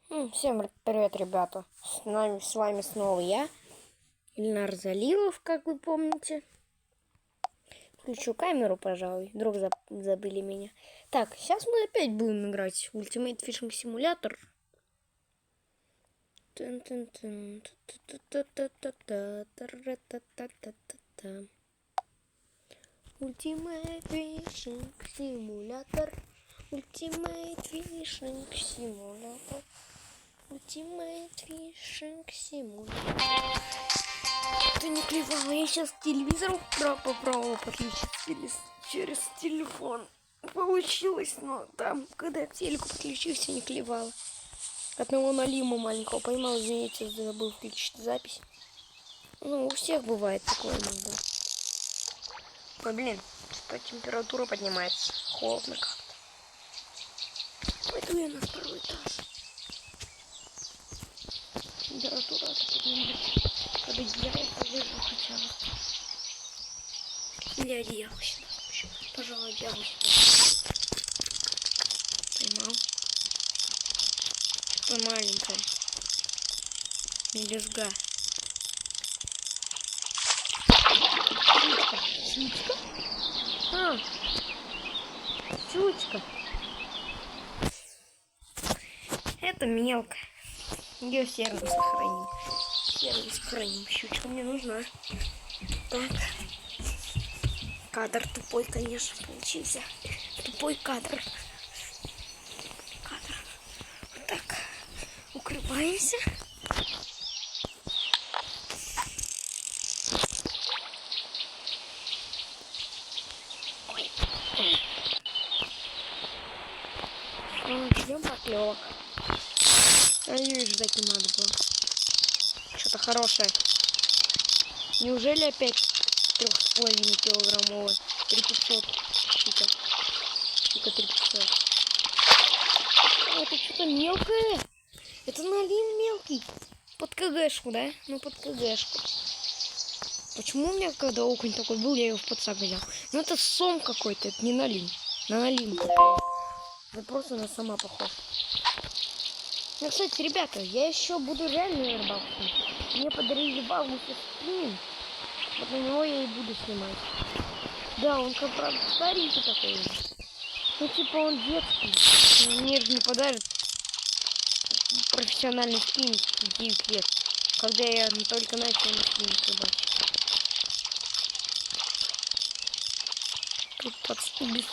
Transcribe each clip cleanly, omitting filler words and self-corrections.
Всем привет, ребята! С вами снова я, Ильнар Залилов, как вы помните. Включу камеру, пожалуй, вдруг забыли меня. Так, сейчас мы опять будем играть в Ultimate Fishing Simulator. Ultimate Fishing Simulator. Ultimate Fishing Simulator. Ultimate Fishing Simulator. Это не клевало. Я сейчас телевизор попробовала подключить через телефон. Получилось, но там, когда я к телеку подключился, не клевало. Одного налима маленького поймал, извините, забыл включить запись. Ну, у всех бывает такое иногда. Ой, блин, что температура поднимается. Холодно как-то. Пойду я на второй этаж. Температура поднимается. Под одеяло повыжу хотя бы. Или одеяло сюда. Пожалуй, одеяло сюда. Поймал. Что маленькая. Мелюзга. Щучка? Щучка. Это мелко. Ее сервис сохраним. Сервис сохраним. Щучка мне нужна. Так. Кадр тупой, конечно, получился. Тупой кадр. Вот так. Укрываемся. Ждем поклевок. А ее ждать не надо было. Что-то хорошее. Неужели опять 3,5 килограммовая? 3500. Чика 3500. Это что-то мелкое. Это налим мелкий. Под КГшку, да? Ну, под КГшку. Почему у меня, когда окунь такой был, я его в подсак взял? Ну, это сом какой-то, это не налим. На налим. Это просто на сама похож. Ну, кстати, ребята, я еще буду реально рыбалку. Мне подарили балку со спиннинг. Вот на него я и буду снимать. Да, он как правда старенький такой. Ну, типа он детский. Мне же не подарят профессиональный спиннинг в 9 лет. Когда я только начал на спиннинг рыбачить. Тут подсакиваю.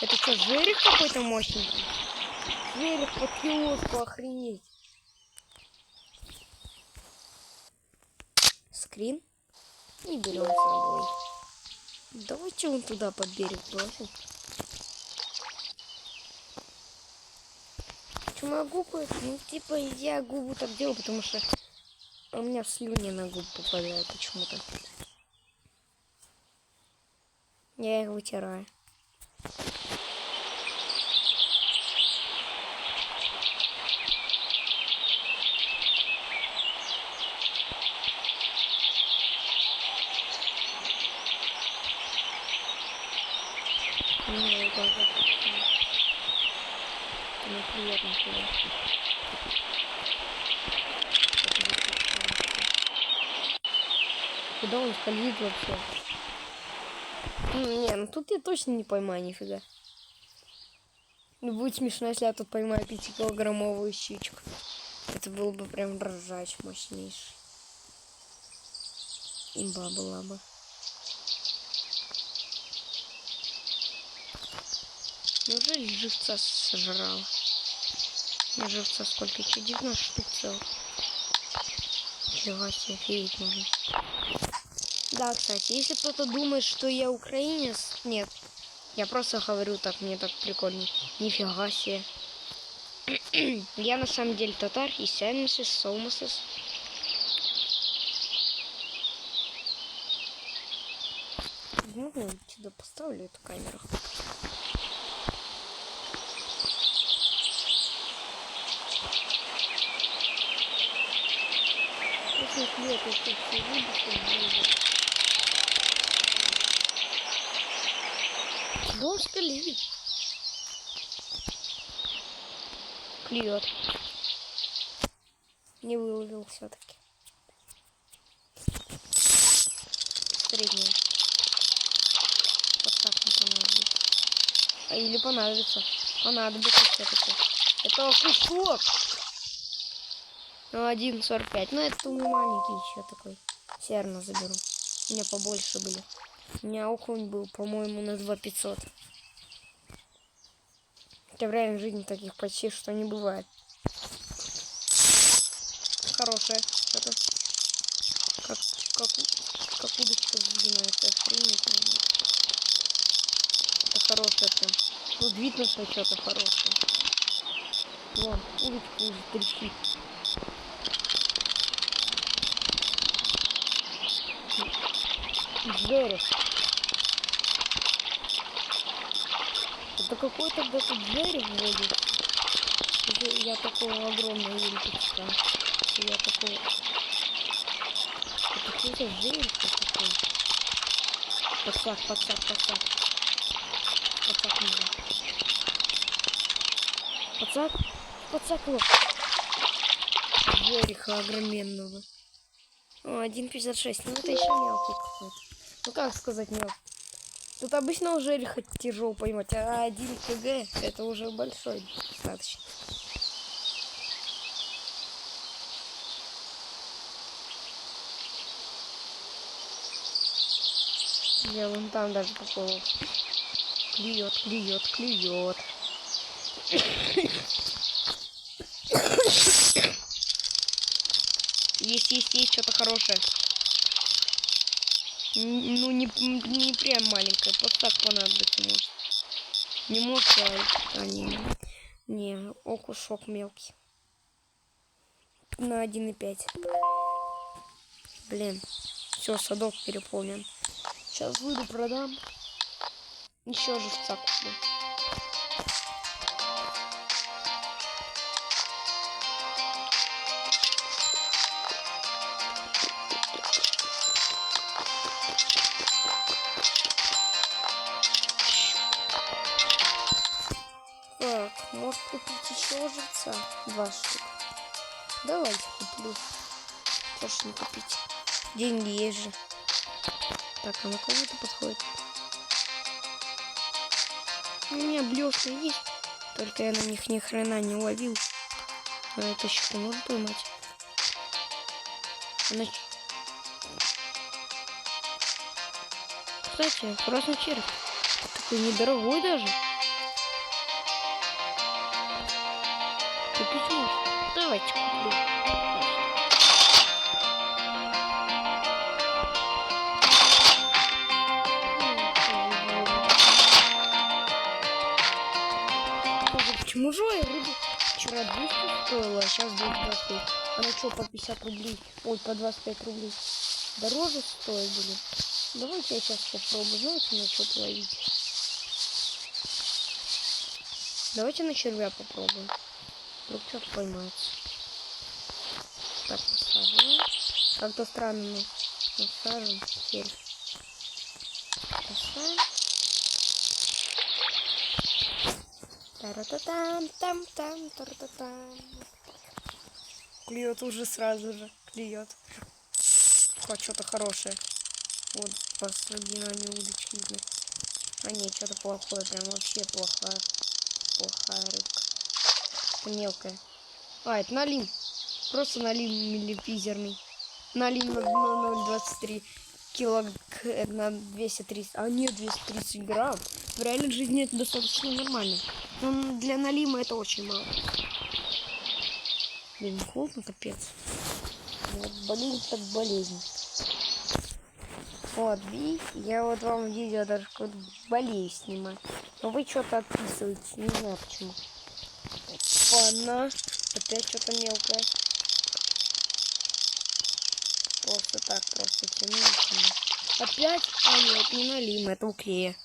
Это что, жерех какой-то мощненький? Жерех под киоску, охренеть. Скрин. И берем с собой. Давайте он туда под берег бросим. Почему я губу? Ну, типа, я губу так делаю, потому что у меня слюни на губу попадают почему-то. Я их вытираю. Неприятно было. Куда он скользит вообще? Не, ну тут я точно не поймаю нифига. Ну, будет смешно, если я тут поймаю 5-килограммовую щучку. Это было бы прям ржач мощнейший. Имба была бы. Неужели живца сожрала? На живца сколько? Еще 90 штук целых. Нифига себе, офигеть можно. Да, кстати, если кто-то думает, что я украинец, нет. Я просто говорю так, мне так прикольно. Нифига себе. Я на самом деле татар и сямисис, солмасис. Можно я сюда поставлю эту камеру? Нет, это все видите, дом скалит. Клюет. Не выловил все-таки. Средняя. Вот так не понадобится. А или понадобится. Понадобится все-таки. Это кусок. Ну, 1,45. Ну, это маленький еще такой. Все равно заберу. У меня побольше были. У меня окунь был, по-моему, на 2,500. Хотя в реальной жизни таких почти что не бывает. Хорошая что-то. Как удочка сгинает. Охренеть. Это хорошая прям. Ну, видно, что что-то хорошее. Вон, удочка уже трещит. Жерех. Это какой тогда тут жерех вводит? Я такого огромного елочка. Я такого... Это какой-то жерех такой. Подсак. Подсак нужно. Подсак его. Жереха огроменного. О, 1,56. Ну это еще мелкий какой-то. Ну как сказать мелкий? Тут обычно уже жереха тяжело поймать, а 1 кг это уже большой достаточно. Я вон там даже попал. Клюет. Есть что-то хорошее. Ну, не прям маленькая, вот так понадобится, может. Не может, не, окушок мелкий. На 1,5. Блин, все, садок переполнен. Сейчас выйду, продам. Еще живца куплю. Так, может купить еще живца? 2 штук. Давайте куплю. Тоже не купить. Деньги есть же. Так, а на кого это подходит? У меня блёшки есть. Только я на них ни хрена не ловил. А это щуку можно поймать? Она... Кстати, красный червь. Такой недорогой даже. Купить можно. Давайте куплю. Почему же я вроде вчера 200 стоила, а сейчас 25? Она что, по 50 рублей? Ой, по 25 рублей. Дороже стоит, блин. Давайте я сейчас попробую. Знаете, на что ловить? Давайте на червя попробуем. Вдруг что-то поймается. Так, насаживаем. Как-то странно, но насаживаем. Теперь насаживаем. Тара-та-там. Клюет уже сразу же. Клюет. Хоть что-то хорошее. Вот посреди нами удочки видно. А нет, что-то плохое. Прям вообще плохая рыбка. Это мелкая. А, это налим. Просто налим миллипизерный. Налим на 0,23 кило на 230. А нет, 230 грамм. В реальной жизни это достаточно нормально. Но для налима это очень мало. Блин, холодно, капец. Вот болезнь так болезнь. Вот, видите, я вот вам видео даже как болею снимаю. Но вы что-то отписываете, не знаю почему. Опа-на, опять что-то мелкое. Просто так, просто тяну. Опять? А нет, не налим, это уклея.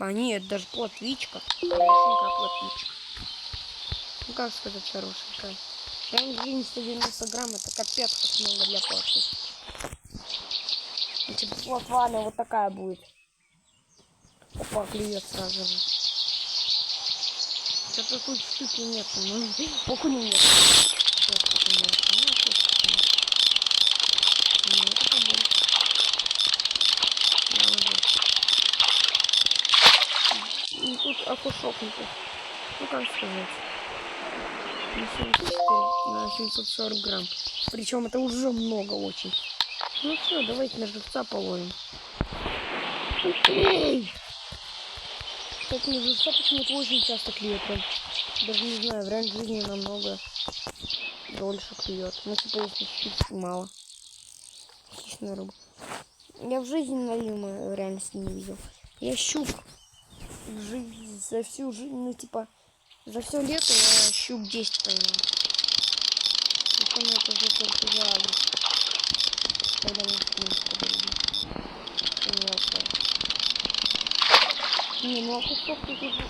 А нет, даже плотвичка. Хорошенькая плотвичка. Ну как сказать, хорошенькая. Прям день 190 грамм, это капец как много для плотвички. Значит, плотвана вот такая будет. Опа, клюет сразу же. Что-то тут штуки нет. Ну, окуня нет. Что-то нет. Ну, что-то нет. Ну, это побольше. Да, вот. И тут окушок не тут. Ну, как сказать. На 74, на 740 грамм. Причем это уже много очень. Ну все, давайте на живца половим. Кстати, на живца почему-то очень часто клюет. Даже не знаю, в реальной жизни намного дольше клюет. Ну, типа, если чуть мало. Хищная рыба. Я в жизни налима в реальности не видел. Я щук за всю жизнь, ну, типа, за все лето я щук 10 поймал. Причем это уже только за август. Когда мы в Минске были. Не, ну а кусок тут уже...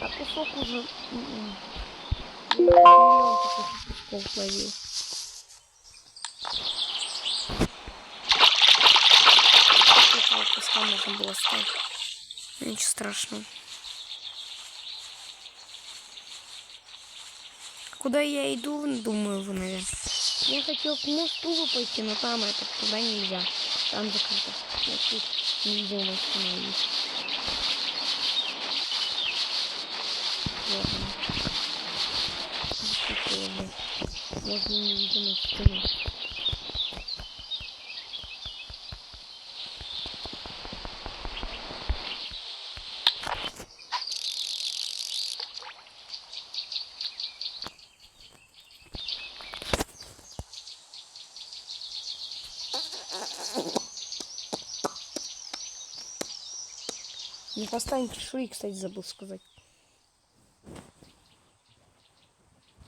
А кусок уже... Я миллион таких кусков ловил. Этого куска можно было ставить. Ничего страшного. Куда я иду, думаю, вы, наверное. Я хотел к мосту пойти, но там это туда нельзя. Там закрыто. Значит, невидимая стена есть. Вот она. Можно невидимой стены. Не поставим чешуи, кстати, забыл сказать.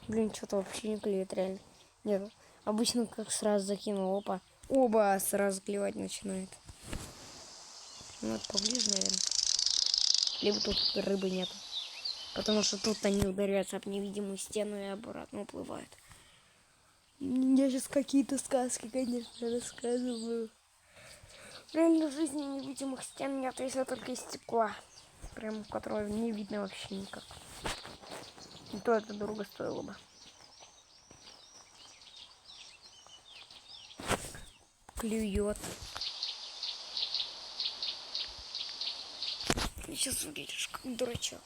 Блин, что-то вообще не клеит, реально. Нет, обычно как сразу закинул, опа. Оба сразу клевать начинает. Ну, это поближе, наверное. Либо тут рыбы нет. Потому что тут они ударяются об невидимую стену и обратно уплывают. Я сейчас какие-то сказки, конечно, рассказываю. В реальной жизни невидимых стен нет, если только из стекла. Прям которого не видно вообще никак. И то это дорого стоило бы. Клюет. Ты сейчас выглядишь как дурачок.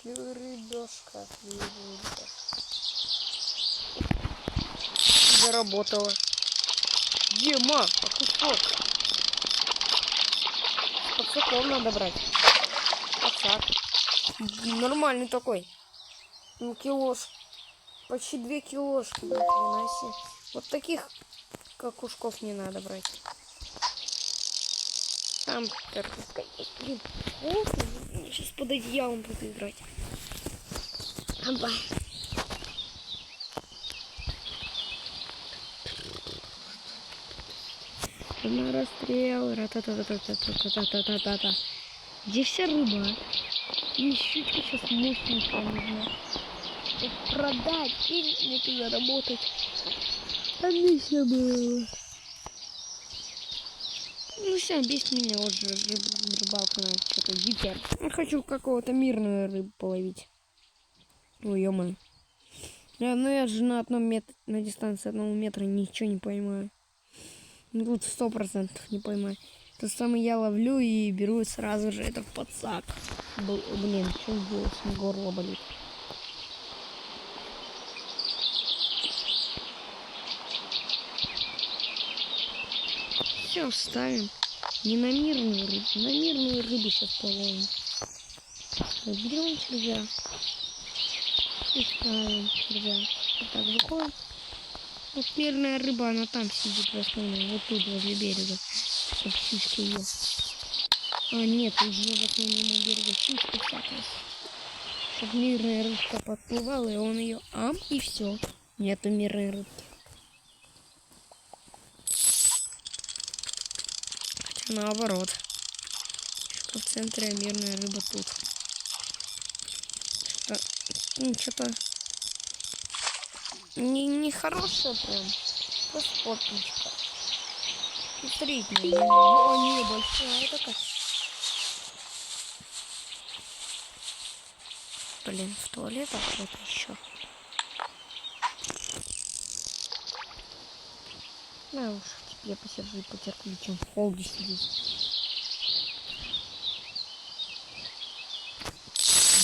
Рыбешка, заработала. Ема, кусок. Подсаком надо брать. Подсак. Нормальный такой. Ну, килош. Почти 2 килошки. Вот таких какушков не надо брать. Там картошка есть. Блин. Сейчас под одеялом буду играть. Оба. На расстрел. Ра-та-та-та-та-та-та-та-та-та-та. Где вся рыба? И щучка сейчас мощненькая нужна. Это продать, денег заработать. А мне все было. Ну все, бесит меня вот же рыбалка на что-то дикая. Я хочу какого-то мирную рыбу половить. Ой, ё-моё. Ну я же на одном метре, на дистанции 1 метра ничего не поймаю. Ну тут 100% не поймаю. То самое я ловлю и беру сразу же это в подсак. Блин, что сделать? Горло болит. Все, ставим. Не на мирную рыбу. На мирную рыбу сейчас половим. Берем червя. И ставим червя. Вот так выходим. Вот мирная рыба, она там сидит в основном. Вот тут, возле берега. Чтоб щучка ее. А, нет, уже в основном берегу щучка всякая. Чтоб мирная рыбка подплывала, и он ее и все. Нету мирной рыбки. Хотя наоборот. Щука в центре, а мирная рыба тут. Что-то не хорошая прям. Просто попичка. Средняя. Не большая такая. Блин, в туалетах вот еще. Да уж, я посижу и потерплю, чем в холоде сидеть.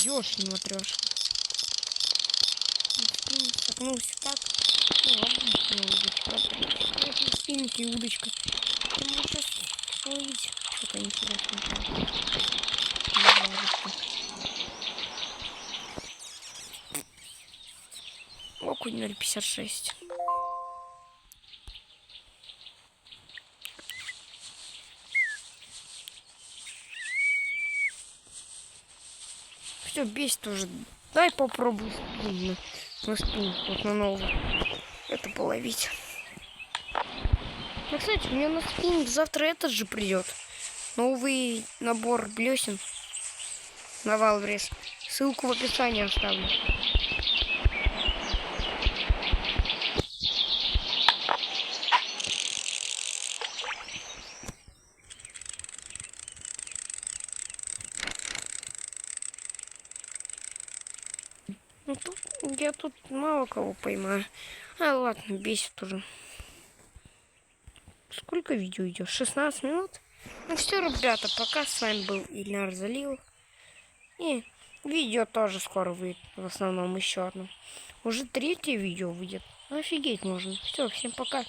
Идешь, не матрёшь. Согнулся так. Ну, обычная удочка. Это спинки удочка. Ну, сейчас ловить. Что-то интересное. Окунь 0,56. Все, бесит уже. Дай попробую спину. На спину, вот на новую. Это половить. Ну, кстати, у меня на спиннинг завтра этот же придет. Новый набор блесен на Валбрис. Ссылку в описании оставлю. Ну, я тут мало кого поймаю. А, ладно, бесит уже. Сколько видео идет? 16 минут? Ну все, ребята, пока. С вами был Ильнар Залилов. И видео тоже скоро выйдет. В основном еще одно. Уже 3-е видео выйдет. Офигеть можно. Все, всем пока.